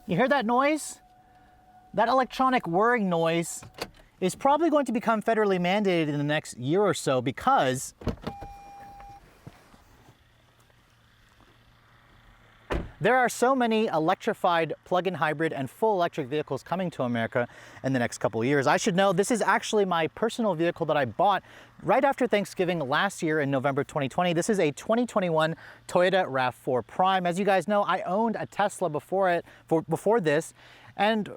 You hear that noise? That electronic whirring noise is probably going to become federally mandated in the next year or so because there are so many electrified plug-in hybrid and full electric vehicles coming to America in the next couple of years. I should know this is actually my personal vehicle that I bought right after Thanksgiving last year in November 2020. This is a 2021 Toyota RAV4 Prime. As you guys know, I owned a Tesla before this, and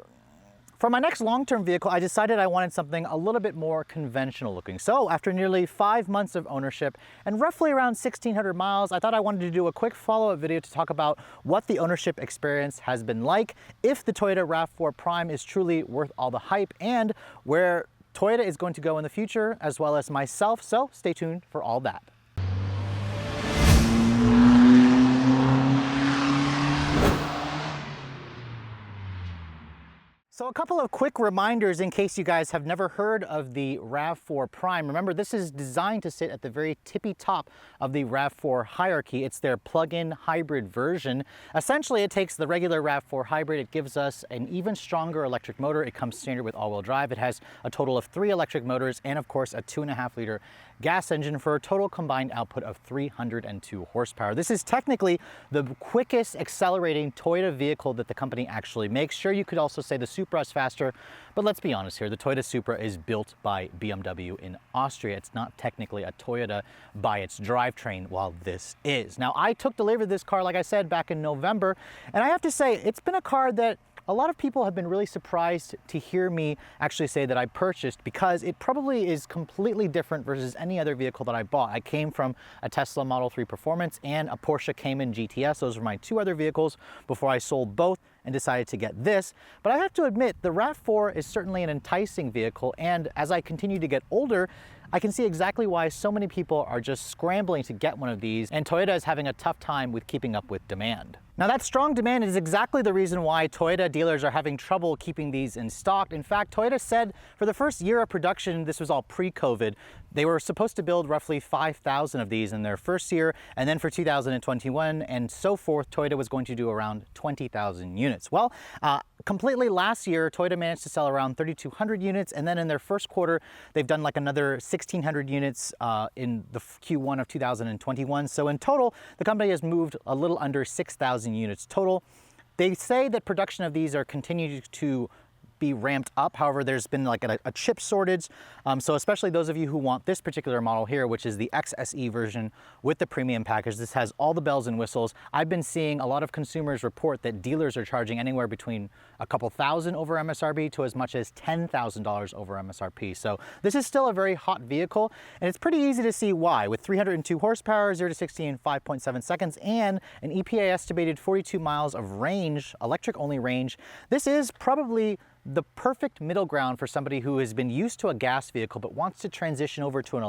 for my next long-term vehicle, I decided I wanted something a little bit more conventional looking. So after nearly 5 months of ownership and roughly around 1,600 miles, I thought I wanted to do a quick follow-up video to talk about what the ownership experience has been like, if the Toyota RAV4 Prime is truly worth all the hype, and where Toyota is going to go in the future, as well as myself. So stay tuned for all that. So a couple of quick reminders in case you guys have never heard of the RAV4 Prime. Remember, this is designed to sit at the very tippy top of the RAV4 hierarchy. It's their plug-in hybrid version. Essentially, it takes the regular RAV4 hybrid, it gives us an even stronger electric motor. It comes standard with all-wheel drive. It has a total of 3 electric motors and, of course, a 2.5-liter gas engine for a total combined output of 302 horsepower. This is technically the quickest accelerating Toyota vehicle that the company actually makes. Sure, you could also say the Supra is faster, but let's be honest here, the Toyota Supra is built by BMW in Austria. It's not technically a Toyota by its drivetrain, while this is. Now, I took delivery of this car, like I said, back in November, and I have to say, it's been a car that a lot of people have been really surprised to hear me actually say that I purchased, because it probably is completely different versus any other vehicle that I bought. I came from a Tesla Model 3 Performance and a Porsche Cayman GTS. Those were my 2 other vehicles before I sold both and decided to get this. But I have to admit, the RAV4 is certainly an enticing vehicle, and as I continue to get older, I can see exactly why so many people are just scrambling to get one of these, and Toyota is having a tough time with keeping up with demand. Now, that strong demand is exactly the reason why Toyota dealers are having trouble keeping these in stock. In fact, Toyota said for the first year of production, this was all pre-COVID, they were supposed to build roughly 5,000 of these in their first year, and then for 2021 and so forth, Toyota was going to do around 20,000 units. Well, completely last year, Toyota managed to sell around 3,200 units, and then in their first quarter, they've done like another 1,600 units in the Q1 of 2021. So in total, the company has moved a little under 6,000 units total. They say that production of these are continuing to be ramped up. However, there's been like a chip shortage. So especially those of you who want this particular model here, which is the XSE version with the premium package, this has all the bells and whistles. I've been seeing a lot of consumers report that dealers are charging anywhere between a couple thousand over MSRP to as much as $10,000 over MSRP. So this is still a very hot vehicle, and it's pretty easy to see why. With 302 horsepower, 0 to 60 in 5.7 seconds, and an EPA estimated 42 miles of range, electric only range, this is probably the perfect middle ground for somebody who has been used to a gas vehicle but wants to transition over to an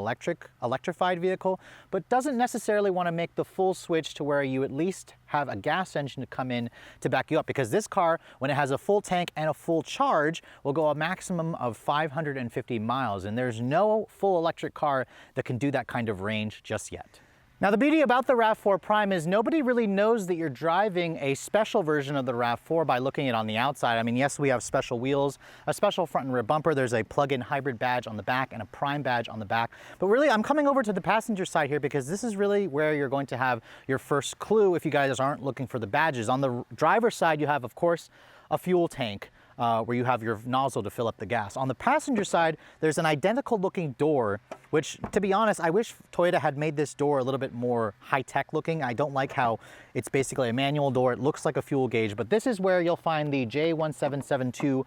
electrified vehicle, but doesn't necessarily want to make the full switch to where you at least have a gas engine to come in to back you up, because this car, when it has a full tank and a full charge, will go a maximum of 550 miles, and there's no full electric car that can do that kind of range just yet. Now, the beauty about the RAV4 Prime is nobody really knows that you're driving a special version of the RAV4 by looking at it on the outside. I mean, yes, we have special wheels, a special front and rear bumper, there's a plug-in hybrid badge on the back and a Prime badge on the back. But really, I'm coming over to the passenger side here because this is really where you're going to have your first clue if you guys aren't looking for the badges. On the driver's side, you have, of course, a fuel tank, where you have your nozzle to fill up the gas. On the passenger side, there's an identical looking door, which, to be honest, I wish Toyota had made this door a little bit more high-tech looking. I don't like how it's basically a manual door. It looks like a fuel gauge, but this is where you'll find the J1772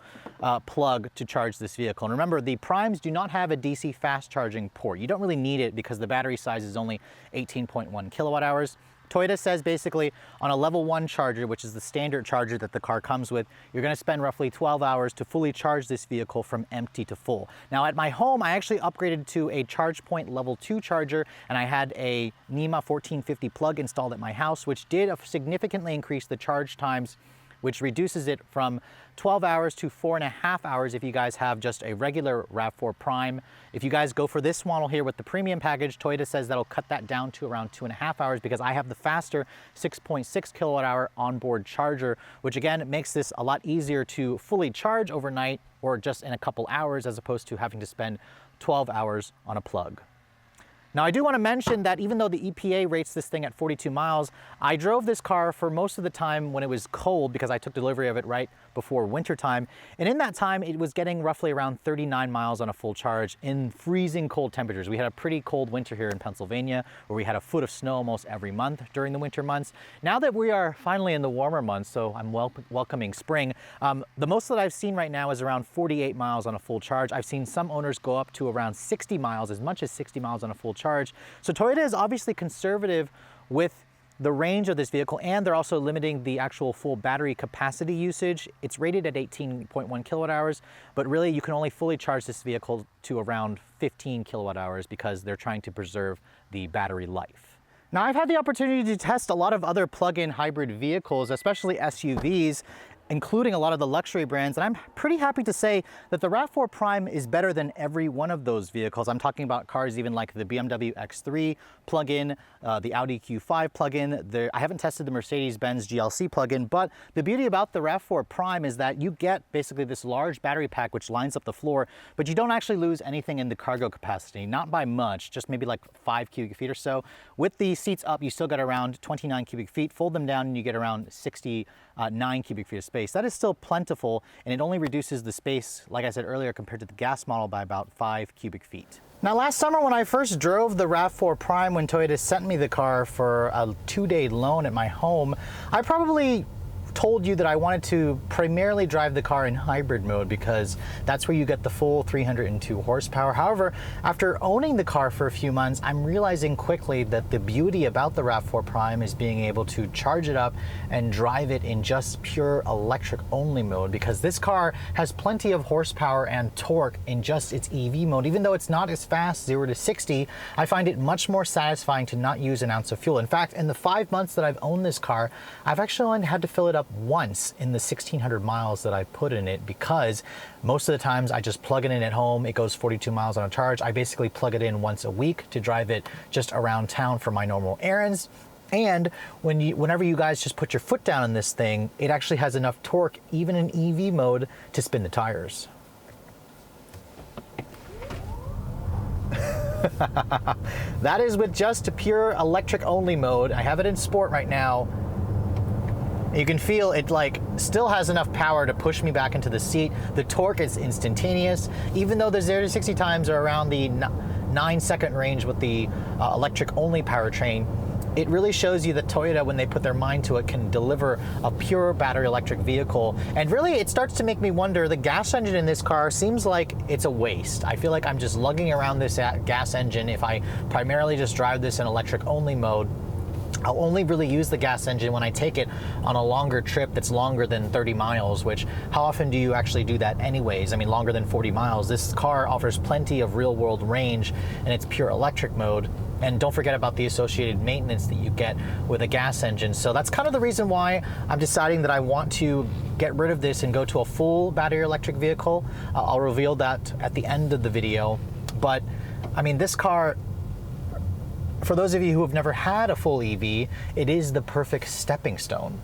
plug to charge this vehicle. And remember, the Primes do not have a DC fast charging port. You don't really need it because the battery size is only 18.1 kilowatt hours. Toyota says basically on a level 1 charger, which is the standard charger that the car comes with, you're going to spend roughly 12 hours to fully charge this vehicle from empty to full. Now, at my home, I actually upgraded to a ChargePoint level 2 charger, and I had a NEMA 1450 plug installed at my house, which did significantly increase the charge times which reduces it from 12 hours to 4.5 hours if you guys have just a regular RAV4 Prime. If you guys go for this model here with the premium package, Toyota says that'll cut that down to around 2.5 hours because I have the faster 6.6 kilowatt hour onboard charger, which again makes this a lot easier to fully charge overnight or just in a couple hours as opposed to having to spend 12 hours on a plug. Now I do want to mention that even though the EPA rates this thing at 42 miles, I drove this car for most of the time when it was cold because I took delivery of it right before winter time. And in that time, it was getting roughly around 39 miles on a full charge in freezing cold temperatures. We had a pretty cold winter here in Pennsylvania where we had a foot of snow almost every month during the winter months. Now that we are finally in the warmer months, so I'm welcoming spring, the most that I've seen right now is around 48 miles on a full charge. I've seen some owners go up to around 60 miles, as much as 60 miles on a full charge. So Toyota is obviously conservative with the range of this vehicle, and they're also limiting the actual full battery capacity usage. It's rated at 18.1 kilowatt hours, but really you can only fully charge this vehicle to around 15 kilowatt hours because they're trying to preserve the battery life. Now, I've had the opportunity to test a lot of other plug-in hybrid vehicles, especially SUVs, including a lot of the luxury brands, and I'm pretty happy to say that the RAV4 Prime is better than every one of those vehicles. I'm talking about cars even like the BMW X3 plug-in, the Audi Q5 plug-in. I haven't tested the Mercedes-Benz GLC plug-in, but the beauty about the RAV4 Prime is that you get basically this large battery pack which lines up the floor, but you don't actually lose anything in the cargo capacity, not by much, just maybe like 5 cubic feet or so. With the seats up, you still get around 29 cubic feet. Fold them down and you get around 69 cubic feet of space. That is still plentiful, and it only reduces the space, like I said earlier, compared to the gas model by about 5 cubic feet. Now, last summer when I first drove the RAV4 Prime, when Toyota sent me the car for a 2-day loan at my home, I probably told you that I wanted to primarily drive the car in hybrid mode because that's where you get the full 302 horsepower. However, after owning the car for a few months, I'm realizing quickly that the beauty about the RAV4 Prime is being able to charge it up and drive it in just pure electric only mode, because this car has plenty of horsepower and torque in just its EV mode. Even though it's not as fast, 0 to 60, I find it much more satisfying to not use an ounce of fuel. In fact, in the 5 months that I've owned this car, I've actually only had to fill it up once in the 1,600 miles that I've put in it, because most of the times I just plug it in at home. It goes 42 miles on a charge. I basically plug it in once a week to drive it just around town for my normal errands. And whenever you guys just put your foot down in this thing, it actually has enough torque, even in EV mode, to spin the tires. That is with just a pure electric only mode. I have it in sport right now. You can feel it still has enough power to push me back into the seat. The torque is instantaneous. Even though the 0 to 60 times are around the 9-second range with the electric only powertrain, it really shows you that Toyota, when they put their mind to it, can deliver a pure battery electric vehicle. And really, it starts to make me wonder, the gas engine in this car seems like it's a waste. I feel like I'm just lugging around this gas engine if I primarily just drive this in electric only mode. I'll only really use the gas engine when I take it on a longer trip that's longer than 30 miles, which how often do you actually do that anyways? I mean, longer than 40 miles. This car offers plenty of real world range and it's pure electric mode. And don't forget about the associated maintenance that you get with a gas engine. So that's kind of the reason why I'm deciding that I want to get rid of this and go to a full battery electric vehicle. I'll reveal that at the end of the video. But I mean, this car, for those of you who have never had a full EV, it is the perfect stepping stone.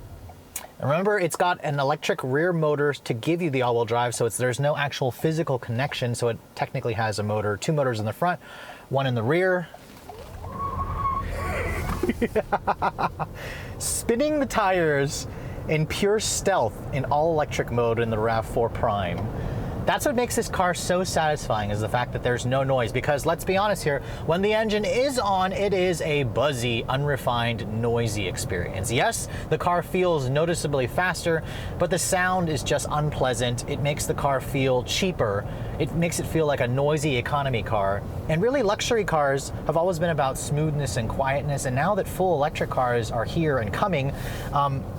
And remember, it's got an electric rear motor to give you the all-wheel drive, so there's no actual physical connection, so it technically has a motor, 2 motors in the front, 1 in the rear. Spinning the tires in pure stealth in all-electric mode in the RAV4 Prime. That's what makes this car so satisfying, is the fact that there's no noise, because let's be honest here, when the engine is on, it is a buzzy, unrefined, noisy experience. Yes, the car feels noticeably faster, but the sound is just unpleasant. It makes the car feel cheaper. It makes it feel like a noisy economy car. And really, luxury cars have always been about smoothness and quietness, and now that full electric cars are here and coming,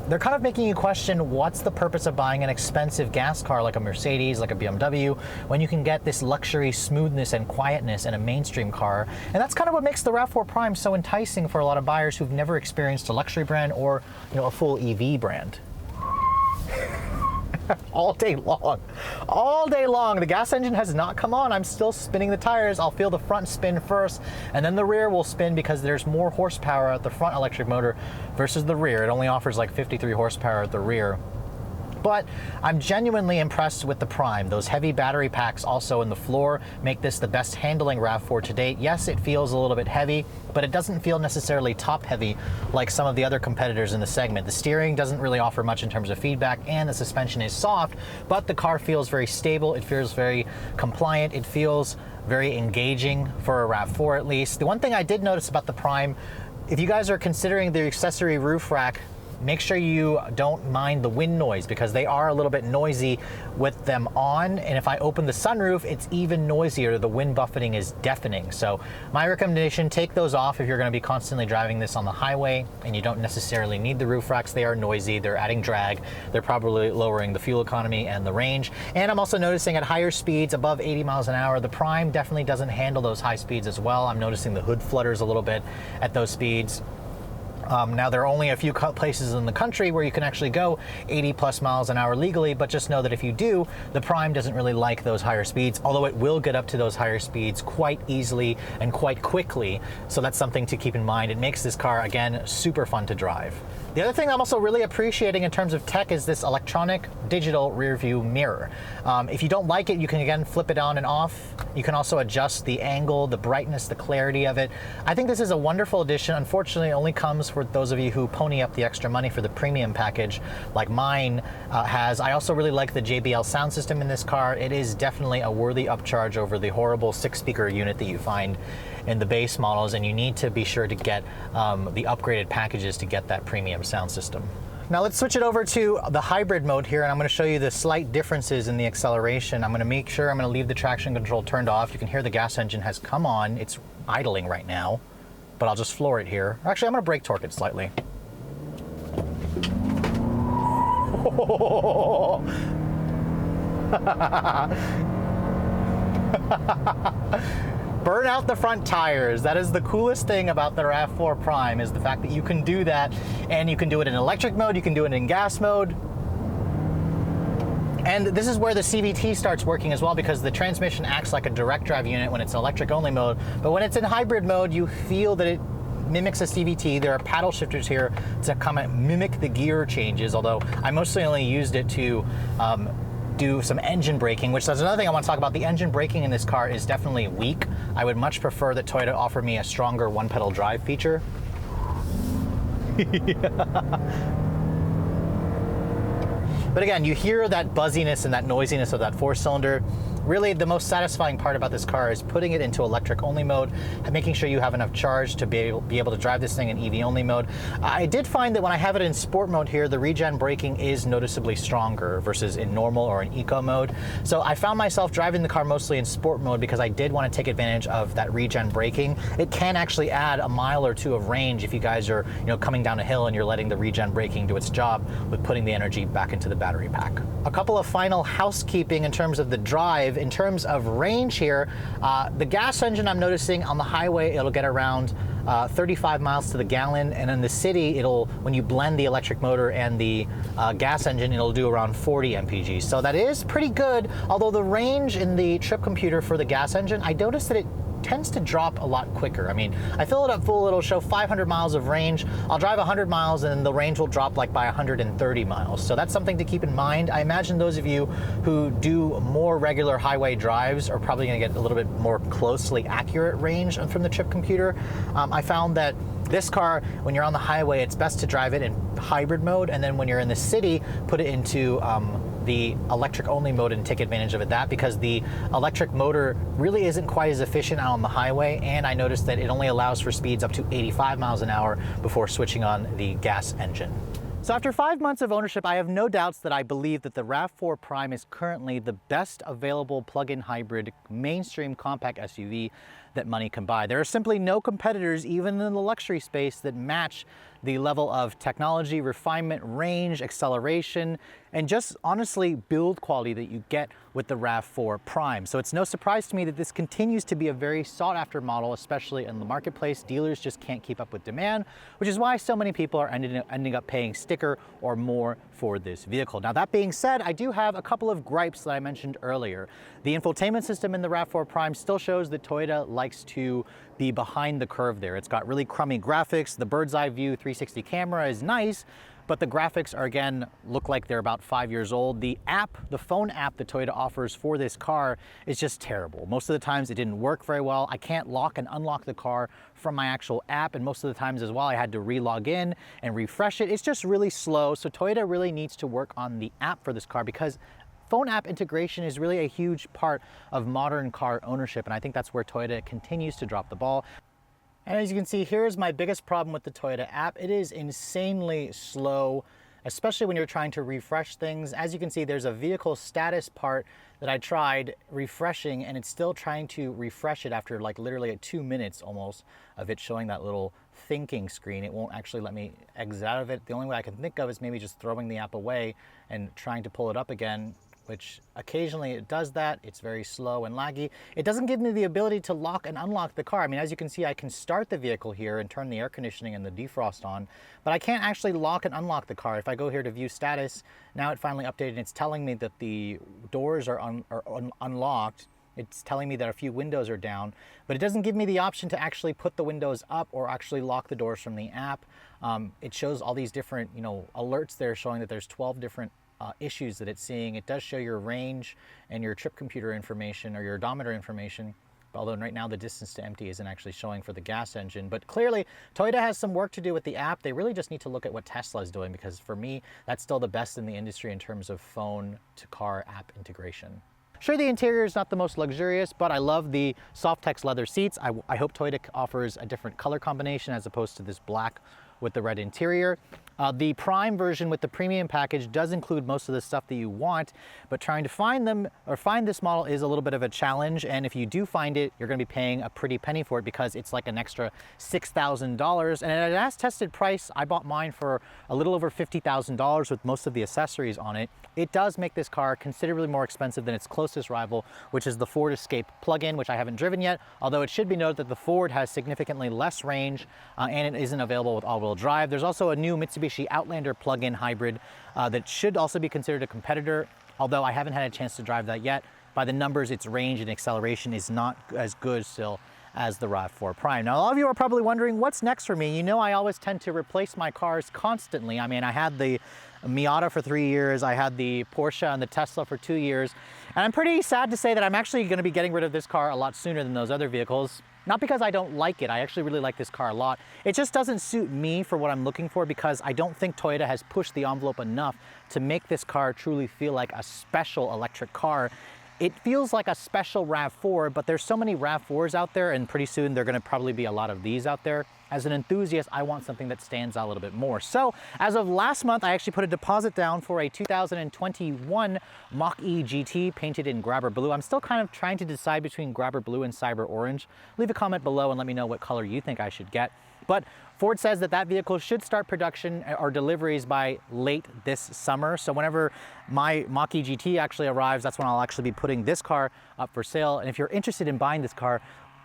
they're kind of making you question, what's the purpose of buying an expensive gas car like a Mercedes, like a BMW, when you can get this luxury smoothness and quietness in a mainstream car? And that's kind of what makes the RAV4 Prime so enticing for a lot of buyers who've never experienced a luxury brand or, a full EV brand. all day long. All day long. The gas engine has not come on. I'm still spinning the tires. I'll feel the front spin first, and then the rear will spin because there's more horsepower at the front electric motor versus the rear. It only offers like 53 horsepower at the rear. But I'm genuinely impressed with the Prime. Those heavy battery packs also in the floor make this the best handling RAV4 to date. Yes, it feels a little bit heavy, but it doesn't feel necessarily top heavy like some of the other competitors in the segment. The steering doesn't really offer much in terms of feedback, and the suspension is soft, but the car feels very stable. It feels very compliant. It feels very engaging for a RAV4 at least. The one thing I did notice about the Prime, if you guys are considering the accessory roof rack, make sure you don't mind the wind noise because they are a little bit noisy with them on. And if I open the sunroof, it's even noisier. The wind buffeting is deafening. So my recommendation, take those off if you're going to be constantly driving this on the highway and you don't necessarily need the roof racks. They are noisy. They're adding drag. They're probably lowering the fuel economy and the range. And I'm also noticing at higher speeds, above 80 miles an hour, the Prime definitely doesn't handle those high speeds as well. I'm noticing the hood flutters a little bit at those speeds. Now, there are only a few places in the country where you can actually go 80 plus miles an hour legally, but just know that if you do, the Prime doesn't really like those higher speeds, although it will get up to those higher speeds quite easily and quite quickly. So that's something to keep in mind. It makes this car, again, super fun to drive. The other thing I'm also really appreciating in terms of tech is this electronic digital rear view mirror. If you don't like it, you can again flip it on and off. You can also adjust the angle, the brightness, the clarity of it. I think this is a wonderful addition. Unfortunately, it only comes for those of you who pony up the extra money for the premium package like mine has. I also really like the JBL sound system in this car. It is definitely a worthy upcharge over the horrible 6-speaker unit that you find in the base models, and you need to be sure to get the upgraded packages to get that premium sound system. Now let's switch it over to the hybrid mode here, and I'm going to show you the slight differences in the acceleration. I'm going to make sure I'm going to leave the traction control turned off. You can hear the gas engine has come on. It's idling right now, but I'll just floor it here. Actually, I'm going to brake torque it slightly. Burn out the front tires. That is the coolest thing about the RAV4 Prime, is the fact that you can do that, and you can do it in electric mode, you can do it in gas mode. And this is where the CVT starts working as well, because the transmission acts like a direct drive unit when it's electric only mode, but when it's in hybrid mode, you feel that it mimics a CVT. There are paddle shifters here to come and mimic the gear changes, although I mostly only used it to do some engine braking, which is another thing I want to talk about. The engine braking in this car is definitely weak. I would much prefer that Toyota offer me a stronger one-pedal drive feature. But again, you hear that buzziness and that noisiness of that 4-cylinder. Really, the most satisfying part about this car is putting it into electric only mode and making sure you have enough charge to be able to drive this thing in EV only mode. I did find that when I have it in sport mode here, the regen braking is noticeably stronger versus in normal or in eco mode. So I found myself driving the car mostly in sport mode because I did want to take advantage of that regen braking. It can actually add a mile or two of range if you guys are, coming down a hill and you're letting the regen braking do its job with putting the energy back into the battery pack. A couple of final housekeeping in terms of the drive. In terms of range here, the gas engine, I'm noticing on the highway, it'll get around 35 miles to the gallon, and in the city, when you blend the electric motor and the gas engine, it'll do around 40 mpg. So that is pretty good, although the range in the trip computer for the gas engine, I noticed that it tends to drop a lot quicker. I mean, I fill it up full, it'll show 500 miles of range. I'll drive 100 miles and the range will drop like by 130 miles. So that's something to keep in mind. I imagine those of you who do more regular highway drives are probably going to get a little bit more closely accurate range from the trip computer. I found that this car, when you're on the highway, it's best to drive it in hybrid mode, and then when you're in the city, put it into the electric only mode and take advantage of that, because the electric motor really isn't quite as efficient out on the highway, and I noticed that it only allows for speeds up to 85 miles an hour before switching on the gas engine. So after 5 months of ownership, I have no doubts that I believe that the RAV4 Prime is currently the best available plug-in hybrid mainstream compact SUV that money can buy. There are simply no competitors, even in the luxury space, that match the level of technology, refinement, range, acceleration, and just honestly build quality that you get with the RAV4 Prime. So it's no surprise to me that this continues to be a very sought after model, especially in the marketplace. Dealers just can't keep up with demand, which is why so many people are ending up paying sticker or more for this vehicle. Now that being said, I do have a couple of gripes that I mentioned earlier. The infotainment system in the RAV4 Prime still shows that Toyota likes to be behind the curve there. It's got really crummy graphics. The bird's eye view 360 camera is nice, but the graphics are, again, look like they're about 5 years old. The app, the phone app that Toyota offers for this car is just terrible. Most of the times it didn't work very well. I can't lock and unlock the car from my actual app, and most of the times as well I had to re-log in and refresh it. It's just really slow, so Toyota really needs to work on the app for this car, because phone app integration is really a huge part of modern car ownership, and I think that's where Toyota continues to drop the ball. And as you can see, here's my biggest problem with the Toyota app. It is insanely slow, especially when you're trying to refresh things. As you can see, there's a vehicle status part that I tried refreshing, and it's still trying to refresh it after like literally 2 minutes almost of it showing that little thinking screen. It won't actually let me exit out of it. The only way I can think of is maybe just throwing the app away and trying to pull it up again, which occasionally it does that. It's very slow and laggy. It doesn't give me the ability to lock and unlock the car. I mean, as you can see, I can start the vehicle here and turn the air conditioning and the defrost on, but I can't actually lock and unlock the car. If I go here to view status, now it finally updated and it's telling me that the doors are unlocked. It's telling me that a few windows are down, but it doesn't give me the option to actually put the windows up or actually lock the doors from the app. It shows all these different, alerts there showing that there's 12 different issues that it's seeing. It does show your range and your trip computer information or your odometer information, although right now the distance to empty isn't actually showing for the gas engine. But clearly Toyota has some work to do with the app. They really just need to look at what Tesla is doing, because for me, that's still the best in the industry in terms of phone to car app integration. Sure, the interior is not the most luxurious, but I love the Softex leather seats. I hope Toyota offers a different color combination as opposed to this black with the red interior. The Prime version with the premium package does include most of the stuff that you want, but trying to find them or find this model is a little bit of a challenge. And if you do find it, you're gonna be paying a pretty penny for it, because it's like an extra $6,000. And at an as tested price, I bought mine for a little over $50,000 with most of the accessories on it. It does make this car considerably more expensive than its closest rival, which is the Ford Escape plug-in, which I haven't driven yet, although it should be noted that the Ford has significantly less range and it isn't available with all-wheel drive. There's also a new Mitsubishi Outlander plug-in hybrid that should also be considered a competitor, although I haven't had a chance to drive that yet. By the numbers, its range and acceleration is not as good still as the RAV4 Prime. Now, a lot of you are probably wondering, what's next for me? You know, I always tend to replace my cars constantly. I mean, I had the Miata for 3 years, I had the Porsche and the Tesla for 2 years, and I'm pretty sad to say that I'm actually gonna be getting rid of this car a lot sooner than those other vehicles. Not because I don't like it, I actually really like this car a lot. It just doesn't suit me for what I'm looking for, because I don't think Toyota has pushed the envelope enough to make this car truly feel like a special electric car. It feels like a special RAV4, but there's so many RAV4s out there, and pretty soon there are gonna probably be a lot of these out there. As an enthusiast, I want something that stands out a little bit more. So as of last month, I actually put a deposit down for a 2021 Mach-E GT painted in Grabber Blue. I'm still kind of trying to decide between Grabber Blue and Cyber Orange. Leave a comment below and let me know what color you think I should get. But Ford says that that vehicle should start production or deliveries by late this summer. So whenever my Mach-E GT actually arrives, that's when I'll actually be putting this car up for sale. And if you're interested in buying this car,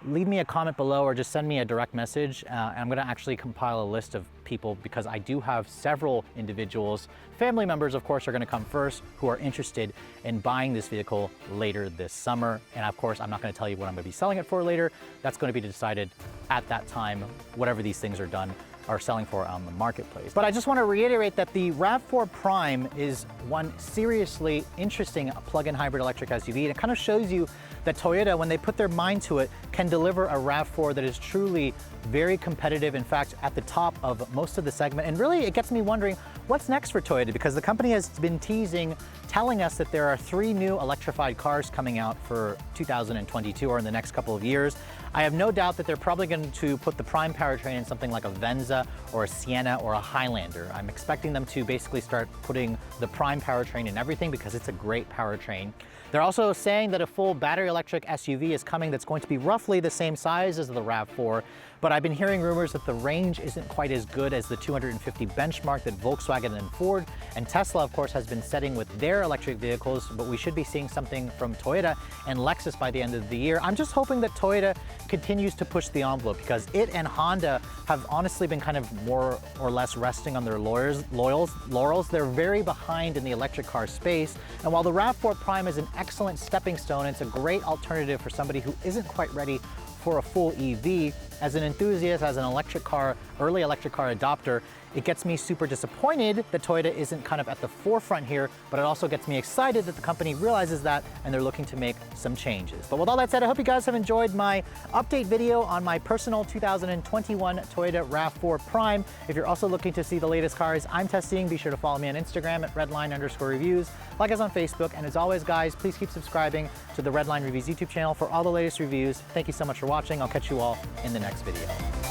leave me a comment below or just send me a direct message. And I'm gonna actually compile a list of people, because I do have several individuals, family members of course are gonna come first, who are interested in buying this vehicle later this summer. And of course, I'm not gonna tell you what I'm gonna be selling it for later. That's gonna be decided at that time, whatever these things are done, are selling for on the marketplace. But I just want to reiterate that the RAV4 Prime is one seriously interesting plug-in hybrid electric SUV, and it kind of shows you that Toyota, when they put their mind to it, can deliver a RAV4 that is truly very competitive, in fact, at the top of most of the segment. And really, it gets me wondering, what's next for Toyota? Because the company has been teasing, telling us that there are 3 new electrified cars coming out for 2022 or in the next couple of years. I have no doubt that they're probably going to put the Prime powertrain in something like a Venza or a Sienna or a Highlander. I'm expecting them to basically start putting the Prime powertrain in everything because it's a great powertrain. They're also saying that a full battery electric SUV is coming that's going to be roughly the same size as the RAV4, but I've been hearing rumors that the range isn't quite as good as the 250 benchmark that Volkswagen and Ford and Tesla, of course, has been setting with their electric vehicles, but we should be seeing something from Toyota and Lexus by the end of the year. I'm just hoping that Toyota continues to push the envelope because it and Honda have honestly been kind of more or less resting on their laurels. They're very behind in the electric car space, and while the RAV4 Prime is an excellent stepping stone, it's a great alternative for somebody who isn't quite ready for a full EV. As an enthusiast, as an electric car, early electric car adopter, it gets me super disappointed that Toyota isn't kind of at the forefront here, but it also gets me excited that the company realizes that and they're looking to make some changes. But with all that said, I hope you guys have enjoyed my update video on my personal 2021 Toyota RAV4 Prime. If you're also looking to see the latest cars I'm testing, be sure to follow me on Instagram at Redline_reviews, like us on Facebook, and as always, guys, please keep subscribing to the Redline Reviews YouTube channel for all the latest reviews. Thank you so much for watching. I'll catch you all in the next video.